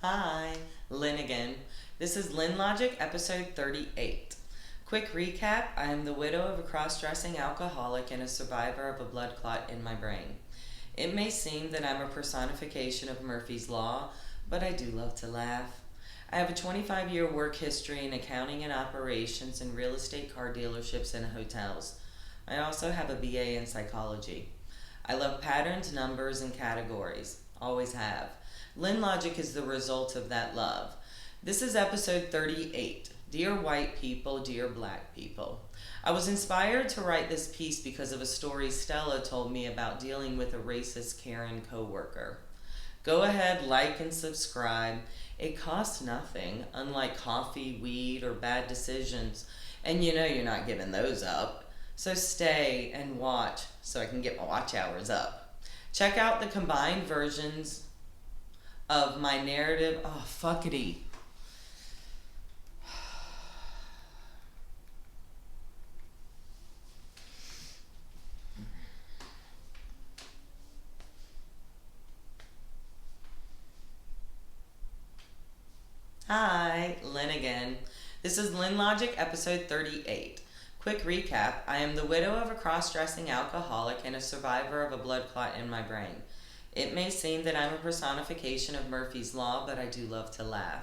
Hi, Lynn again. This is Lynn Logic, episode 38. Quick recap: I am the widow of a cross dressing alcoholic and a survivor of a blood clot in my brain. It may seem that I'm a personification of Murphy's Law, but I do love to laugh. I have a 25-year work history in accounting and operations in real estate, car dealerships, and hotels. I also have a BA in psychology. I love patterns, numbers, and categories. Always have. Lynn Logic is the result of that love. This is episode 38. Dear white people, dear black people. I was inspired to write this piece because of a story Stella told me about dealing with a racist Karen coworker. Go ahead, like and subscribe. It costs nothing, unlike coffee, weed, or bad decisions. And you know you're not giving those up. So stay and watch so I can get my watch hours up. Check out the combined versions of my narrative. Oh, fuckity. Hi, Lynn again. This is Lynn Logic, episode 38. Quick recap: I am the widow of a cross dressing alcoholic and a survivor of a blood clot in my brain. It may seem that I'm a personification of Murphy's Law, but I do love to laugh.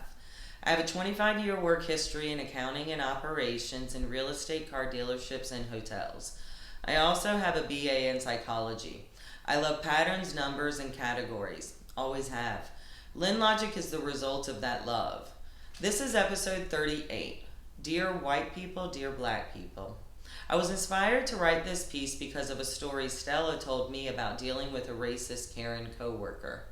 I have a 25-year work history in accounting and operations in real estate, car dealerships, and hotels. I also have a BA in psychology. I love patterns, numbers, and categories. Always have. Lynn Logic is the result of that love. This is episode 38. Dear white people, dear black people. I was inspired to write this piece because of a story Stella told me about dealing with a racist Karen coworker.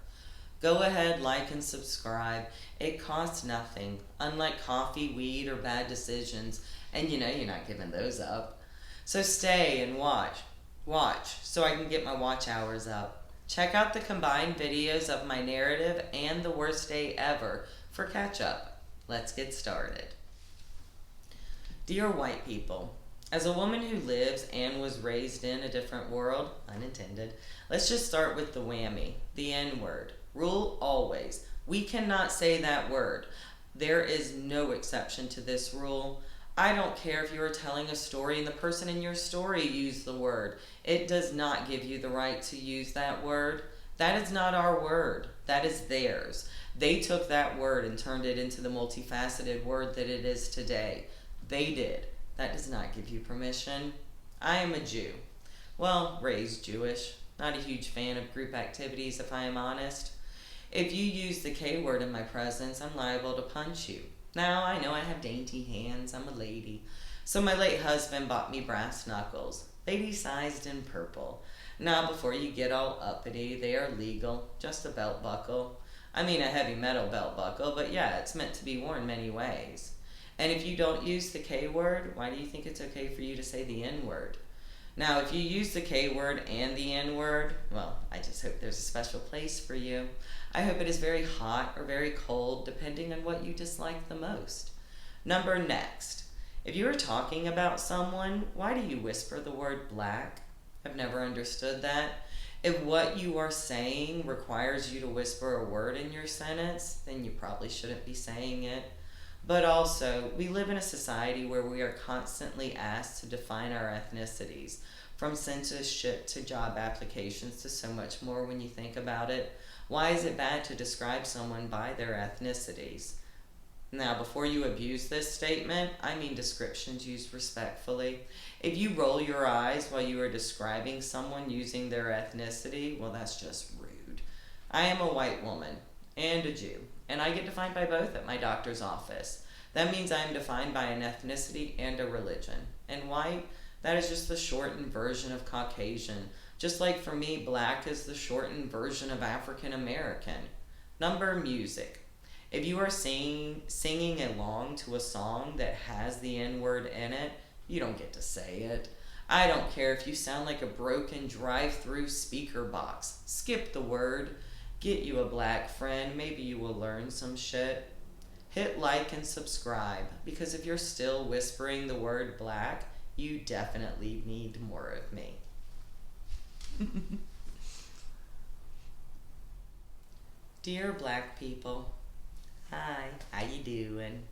Go ahead, like and subscribe. It costs nothing, unlike coffee, weed, or bad decisions, and you know you're not giving those up. So stay and watch, so I can get my watch hours up. Check out the combined videos of my narrative and the worst day ever for catch up. Let's get started. Dear white people, as a woman who lives and was raised in a different world, unintended, let's just start with the whammy, the N word. Rule always. We cannot say that word. There is no exception to this rule. I don't care if you are telling a story and the person in your story used the word. It does not give you the right to use that word. That is not our word. That is theirs. They took that word and turned it into the multifaceted word that it is today. They did. That does not give you permission. I am a Jew. Well, raised Jewish. Not a huge fan of group activities, if I am honest. If you use the K word in my presence, I'm liable to punch you. Now, I know I have dainty hands. I'm a lady. So my late husband bought me brass knuckles. Lady sized in purple. Now, before you get all uppity, they are legal. Just a belt buckle. I mean a heavy metal belt buckle, but yeah, it's meant to be worn many ways. And if you don't use the K word, why do you think it's okay for you to say the N word? Now, if you use the K word and the N word, well, I just hope there's a special place for you. I hope it is very hot or very cold, depending on what you dislike the most. Number next. If you are talking about someone, why do you whisper the word black? I've never understood that. If what you are saying requires you to whisper a word in your sentence, then you probably shouldn't be saying it. But also, we live in a society where we are constantly asked to define our ethnicities, from censorship to job applications to so much more when you think about it. Why is it bad to describe someone by their ethnicities? Now, before you abuse this statement, I mean descriptions used respectfully. If you roll your eyes while you are describing someone using their ethnicity, well, that's just rude. I am a white woman and a Jew, and I get defined by both at my doctor's office. That means I am defined by an ethnicity and a religion. And white, that is just the shortened version of Caucasian. Just like for me, black is the shortened version of African American. Number music. If you are singing along to a song that has the N-word in it, you don't get to say it. I don't care if you sound like a broken drive-through speaker box. Skip the word. Get you a black friend. Maybe you will learn some shit. Hit like and subscribe, because if you're still whispering the word black, you definitely need more of me. Dear black people, Hi, how you doing?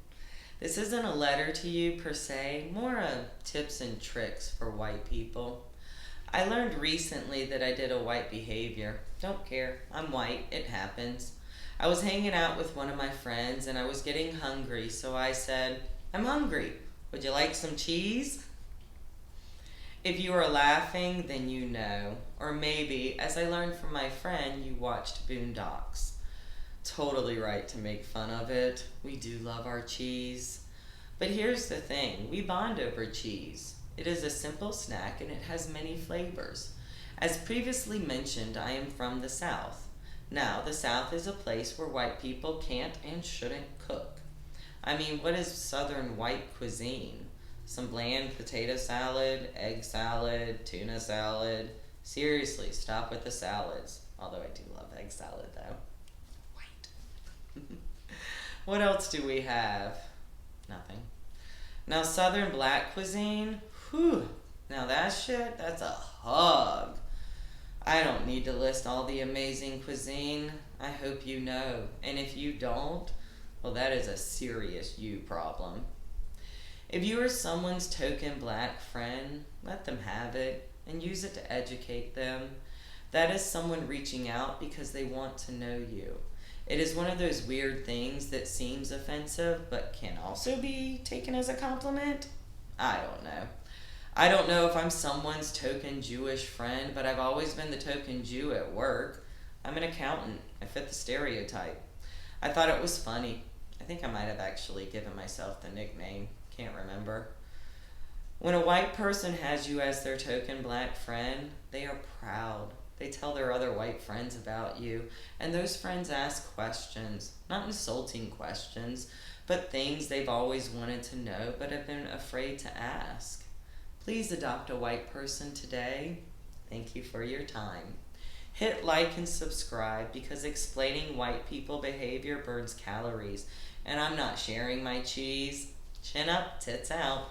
This isn't a letter to you per se, more tips and tricks for white people. I learned recently that I did a white behavior. Don't care, I'm white, it happens. I was hanging out with one of my friends and I was getting hungry, so I said, I'm hungry. Would you like some cheese? If you are laughing, then you know. Or maybe, as I learned from my friend, you watched Boondocks. Totally right to make fun of it. We do love our cheese. But here's the thing, we bond over cheese. It is a simple snack and it has many flavors. As previously mentioned, I am from the South. Now, the South is a place where white people can't and shouldn't cook. I mean, what is Southern white cuisine? Some bland potato salad, egg salad, tuna salad. Seriously, stop with the salads. Although I do love egg salad though. White. What else do we have? Nothing. Now, Southern black cuisine, whew. Now that shit, that's a hug. I don't need to list all the amazing cuisine. I hope you know. And if you don't, well, that is a serious you problem. If you are someone's token black friend, let them have it and use it to educate them. That is someone reaching out because they want to know you. It is one of those weird things that seems offensive but can also be taken as a compliment. I don't know. I don't know if I'm someone's token Jewish friend, but I've always been the token Jew at work. I'm an accountant. I fit the stereotype. I thought it was funny. I think I might have actually given myself the nickname. Can't remember. When a white person has you as their token black friend, they are proud. They tell their other white friends about you, and those friends ask questions, not insulting questions, but things they've always wanted to know but have been afraid to ask. Please adopt a white person today. Thank you for your time. Hit like and subscribe because explaining white people behavior burns calories, and I'm not sharing my cheese. Chin up, tits out.